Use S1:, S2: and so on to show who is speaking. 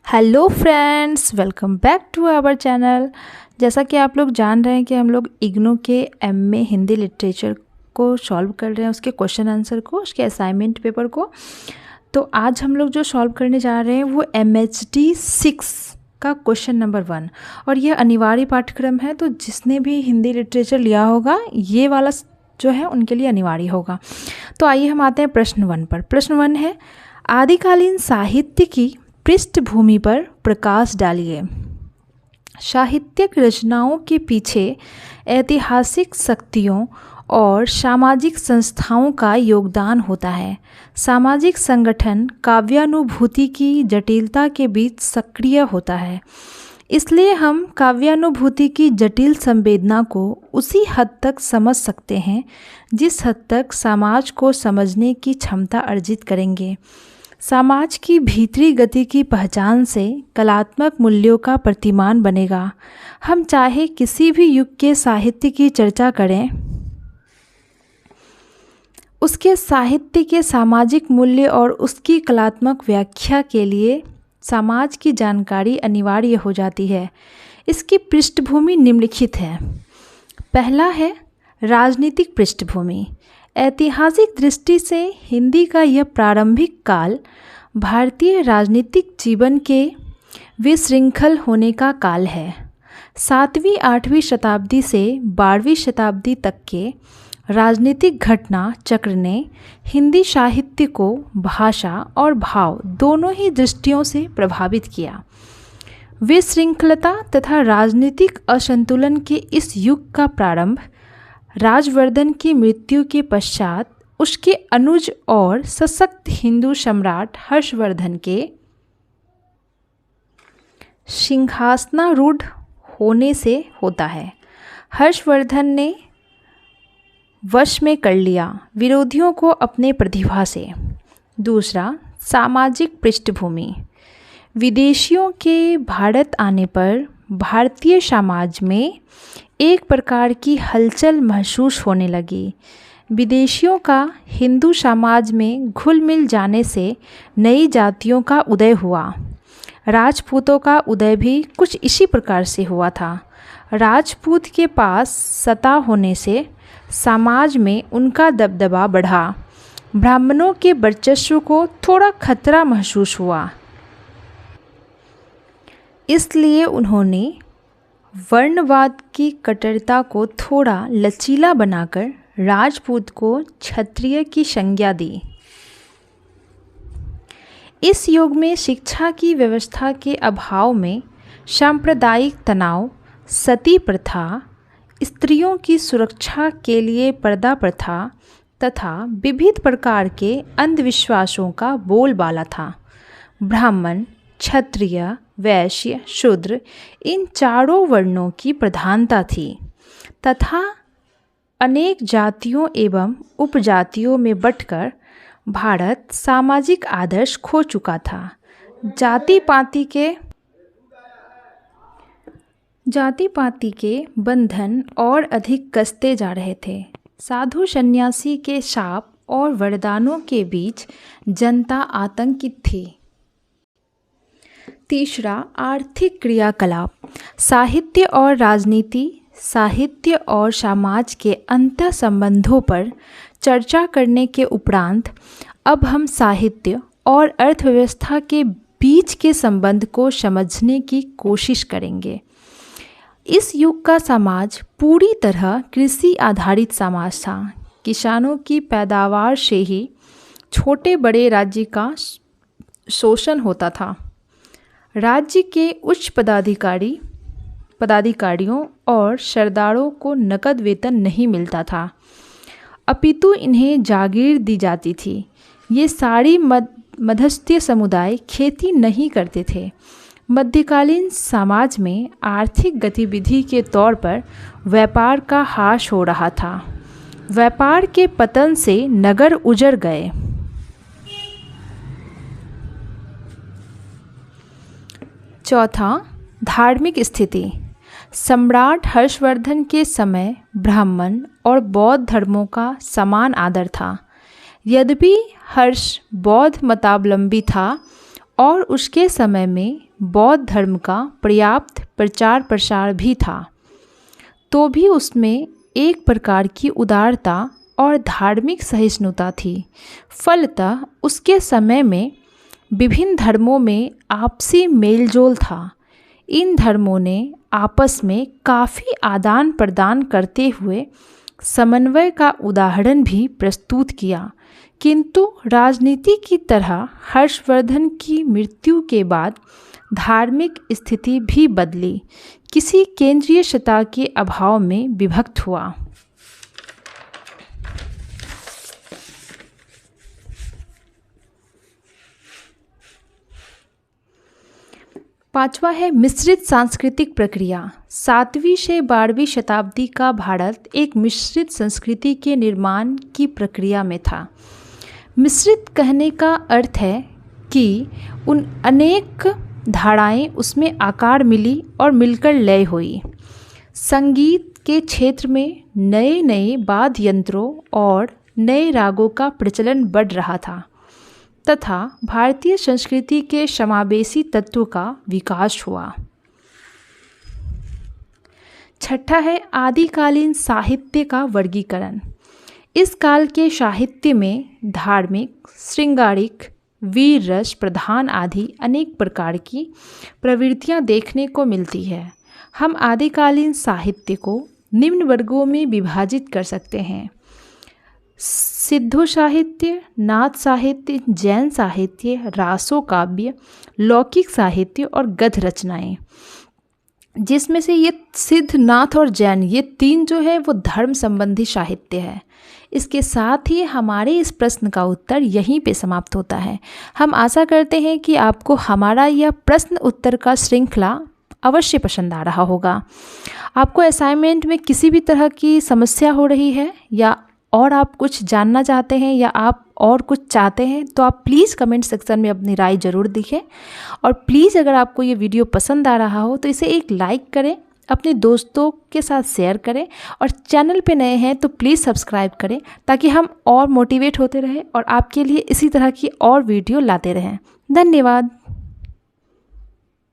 S1: Hello friends, welcome back to our channel. जैसा कि आप लोग जान रहे हैं कि हम लोग इग्नू के एमए हिंदी लिटरेचर को सॉल्व कर रहे हैं, उसके क्वेश्चन आंसर को, उसके असाइनमेंट पेपर को। तो आज हम लोग जो सॉल्व करने जा रहे हैं वो MHD 6 का क्वेश्चन नंबर 1, और यह अनिवार्य पाठ्यक्रम है। तो जिसने भी हिंदी लिटरेचर लिया होगा ये वाला जो है उनके लिए अनिवार्य होगा। तो आइए हम आते हैं प्रश्न 1 पर। प्रश्न 1 है, आदिकालीन साहित्य की पृष्ठभूमि पर प्रकाश डालिए। साहित्यिक रचनाओं के पीछे ऐतिहासिक शक्तियों और सामाजिक संस्थाओं का योगदान होता है। सामाजिक संगठन काव्यानुभूति की जटिलता के बीच सक्रिय होता है, इसलिए हम काव्यानुभूति की जटिल संवेदना को उसी हद तक समझ सकते हैं जिस हद तक समाज को समझने की क्षमता अर्जित करेंगे। समाज की भीतरी गति की पहचान से कलात्मक मूल्यों का प्रतिमान बनेगा। हम चाहे किसी भी युग के साहित्य की चर्चा करें, उसके साहित्य के सामाजिक मूल्य और उसकी कलात्मक व्याख्या के लिए समाज की जानकारी अनिवार्य हो जाती है। इसकी पृष्ठभूमि निम्नलिखित है। पहला है राजनीतिक पृष्ठभूमि। ऐतिहासिक दृष्टि से हिंदी का यह प्रारंभिक काल भारतीय राजनीतिक जीवन के विशृंखल होने का काल है। 7वीं-8वीं शताब्दी से 12वीं शताब्दी तक के राजनीतिक घटना चक्र ने हिंदी साहित्य को भाषा और भाव दोनों ही दृष्टियों से प्रभावित किया। विशृंखलता तथा राजनीतिक असंतुलन के इस युग का प्रारंभ राजवर्धन की मृत्यु के पश्चात उसके अनुज और सशक्त हिंदू सम्राट हर्षवर्धन के सिंहासनारूढ़ होने से होता है। हर्षवर्धन ने वश में कर लिया विरोधियों को अपने प्रतिभा से। दूसरा, सामाजिक पृष्ठभूमि। विदेशियों के भारत आने पर भारतीय समाज में एक प्रकार की हलचल महसूस होने लगी। विदेशियों का हिंदू समाज में घुल मिल जाने से नई जातियों का उदय हुआ। राजपूतों का उदय भी कुछ इसी प्रकार से हुआ था। राजपूत के पास सत्ता होने से समाज में उनका दबदबा बढ़ा। ब्राह्मणों के वर्चस्व को थोड़ा खतरा महसूस हुआ, इसलिए उन्होंने वर्णवाद की कट्टरता को थोड़ा लचीला बनाकर राजपूत को क्षत्रिय की संज्ञा दी। इस युग में शिक्षा की व्यवस्था के अभाव में सांप्रदायिक तनाव, सती प्रथा, स्त्रियों की सुरक्षा के लिए पर्दा प्रथा तथा विविध प्रकार के अंधविश्वासों का बोलबाला था। ब्राह्मण, क्षत्रिय, वैश्य, शूद्र, इन चारों वर्णों की प्रधानता थी तथा अनेक जातियों एवं उपजातियों में बंटकर भारत सामाजिक आदर्श खो चुका था। जाति पाति के बंधन और अधिक कसते जा रहे थे। साधु सन्यासी के शाप और वरदानों के बीच जनता आतंकित थी। तीसरा, आर्थिक क्रियाकलाप। साहित्य और राजनीति, साहित्य और समाज के अंतः संबंधों पर चर्चा करने के उपरांत अब हम साहित्य और अर्थव्यवस्था के बीच के संबंध को समझने की कोशिश करेंगे। इस युग का समाज पूरी तरह कृषि आधारित समाज था। किसानों की पैदावार से ही छोटे बड़े राज्य का शोषण होता था। राज्य के उच्च पदाधिकारियों और सरदारों को नकद वेतन नहीं मिलता था, अपितु इन्हें जागीर दी जाती थी। ये सारी मध्यस्थीय समुदाय खेती नहीं करते थे। मध्यकालीन समाज में आर्थिक गतिविधि के तौर पर व्यापार का ह्रास हो रहा था। व्यापार के पतन से नगर उजड़ गए। चौथा, धार्मिक स्थिति। सम्राट हर्षवर्धन के समय ब्राह्मण और बौद्ध धर्मों का समान आदर था। यद्यपि हर्ष बौद्ध मतावलंबी था और उसके समय में बौद्ध धर्म का पर्याप्त प्रचार प्रसार भी था, तो भी उसमें एक प्रकार की उदारता और धार्मिक सहिष्णुता थी। फलतः उसके समय में विभिन्न धर्मों में आपसी मेलजोल था। इन धर्मों ने आपस में काफ़ी आदान प्रदान करते हुए समन्वय का उदाहरण भी प्रस्तुत किया, किंतु राजनीति की तरह हर्षवर्धन की मृत्यु के बाद धार्मिक स्थिति भी बदली, किसी केंद्रीय सत्ता के अभाव में विभक्त हुआ। पांचवा है मिश्रित सांस्कृतिक प्रक्रिया। 7वीं से 12वीं शताब्दी का भारत एक मिश्रित संस्कृति के निर्माण की प्रक्रिया में था। मिश्रित कहने का अर्थ है कि उन अनेक धाराएं उसमें आकार मिली और मिलकर लय हुई। संगीत के क्षेत्र में नए नए वाद्य यंत्रों और नए रागों का प्रचलन बढ़ रहा था तथा भारतीय संस्कृति के समावेशी तत्व का विकास हुआ। छठा है आदिकालीन साहित्य का वर्गीकरण। इस काल के साहित्य में धार्मिक, श्रृंगारिक, वीर रस प्रधान आदि अनेक प्रकार की प्रवृत्तियां देखने को मिलती है। हम आदिकालीन साहित्य को निम्न वर्गों में विभाजित कर सकते हैं: सिद्धो साहित्य, नाथ साहित्य, जैन साहित्य, रासो काव्य, लौकिक साहित्य और गद्य रचनाएं। जिसमें से ये सिद्ध, नाथ और जैन, ये 3 जो है वो धर्म संबंधी साहित्य है। इसके साथ ही हमारे इस प्रश्न का उत्तर यहीं पे समाप्त होता है। हम आशा करते हैं कि आपको हमारा यह प्रश्न उत्तर का श्रृंखला अवश्य पसंद आ रहा होगा। आपको असाइनमेंट में किसी भी तरह की समस्या हो रही है या और आप कुछ जानना चाहते हैं या आप और कुछ चाहते हैं तो आप प्लीज़ कमेंट सेक्शन में अपनी राय ज़रूर लिखें। और प्लीज़ अगर आपको ये वीडियो पसंद आ रहा हो तो इसे एक लाइक करें, अपने दोस्तों के साथ शेयर करें और चैनल पे नए हैं तो प्लीज़ सब्सक्राइब करें ताकि हम और मोटिवेट होते रहें और आपके लिए इसी तरह की और वीडियो लाते रहें। धन्यवाद।